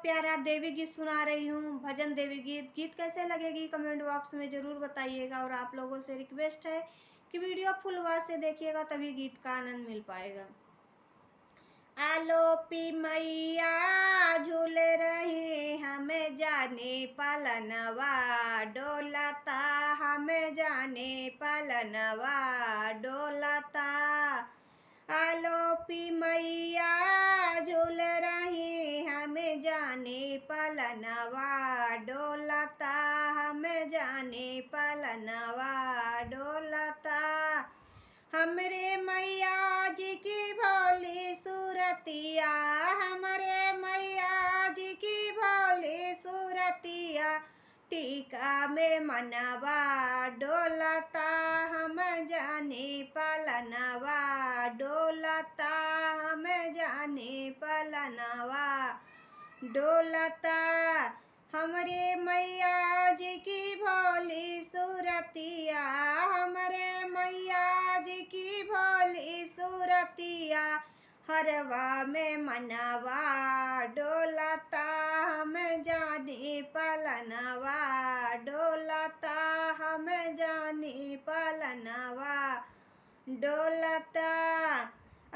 प्यारा देवी गीत सुना रही हूँ, भजन देवी गीत। गीत कैसे लगेगी कमेंट बॉक्स में ज़रूर बताइएगा और आप लोगों से रिक्वेस्ट है कि वीडियो फुल आवाज़ से देखिएगा, तभी गीत का आनंद मिल पाएगा। आलोपी मैया झूल रही हमें जाने पालनवा डोलता, हमें जाने पालनवा डोलता। आलोपी मैया झूल रही हमें जाने पालनवा डोलता, हमें जाने पालनवा डोलता। हमरे मैया जी की भोली सूरतिया, हमरे मैया जी की भोली सूरतिया, टीका में मनवा डोलता, हम जाने पालनवा डोलता, हम जाने पालनवा डोलता। हमरे मैया जी की भोली सूरतिया, हमरे मैया जी की भोली सूरतिया, हरवा में मनवा डोलता, हम जाने पालनवा डोलता, हम जाने पालनवा डोलता।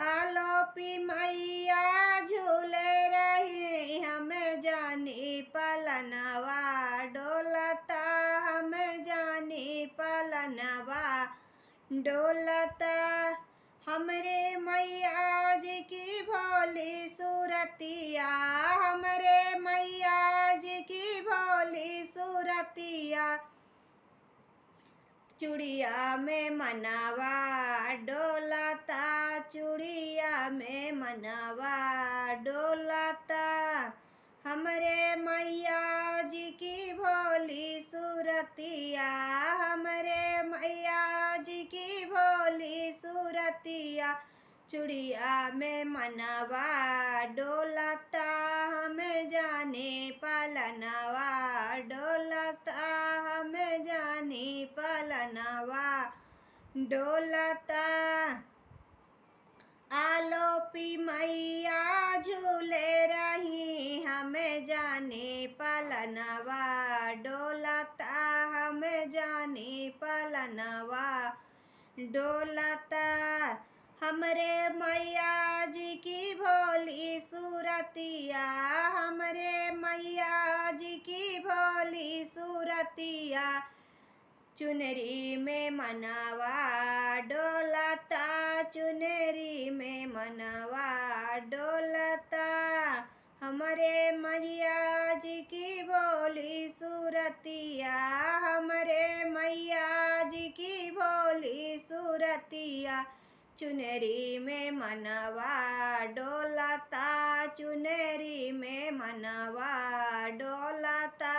आलोपी मैया झूल रही हमें जाने पालनवा डोलता, हम जाने पालनवा डोलता। हमरे मैया जी की भोली सूरतिया, हमरे मैया जी की भोली सूरतिया, चूड़िया में मनवा डोलता, चूड़िया में मनवा डोलता। हमरे मैया जी की भोली सूरतिया, हमरे मैया जी की भोली सूरतिया, चूड़िया में मनवा डोलता, हम जाने पालनवा डोलता, हम जाने पालनवा डोलता। आलोपी मैया झूले रही हमें जाने पालनवा डोलता, हम जाने पालनवा डोलता। हमरे मैया जी की भोली सूरतिया, हमरे मैया जी की भोली सूरतिया, चुनरी में मनवा डोलता, चुनरी में मनवा डोलता। हमरे मैया जी की भोली सूरतिया, हमरे मैया जी की भोली सूरतिया, चुनरी में मनवा डोलता, चुनरी में मनवा डोलता।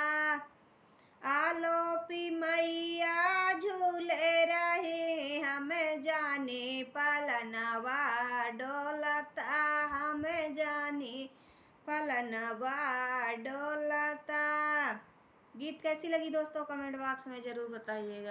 आलोपी मैया झूले रहे हमें जाने पालनवा डोलता, हम जाने पालनवा डोलता। गीत कैसी लगी दोस्तों कमेंट बॉक्स में ज़रूर बताइएगा।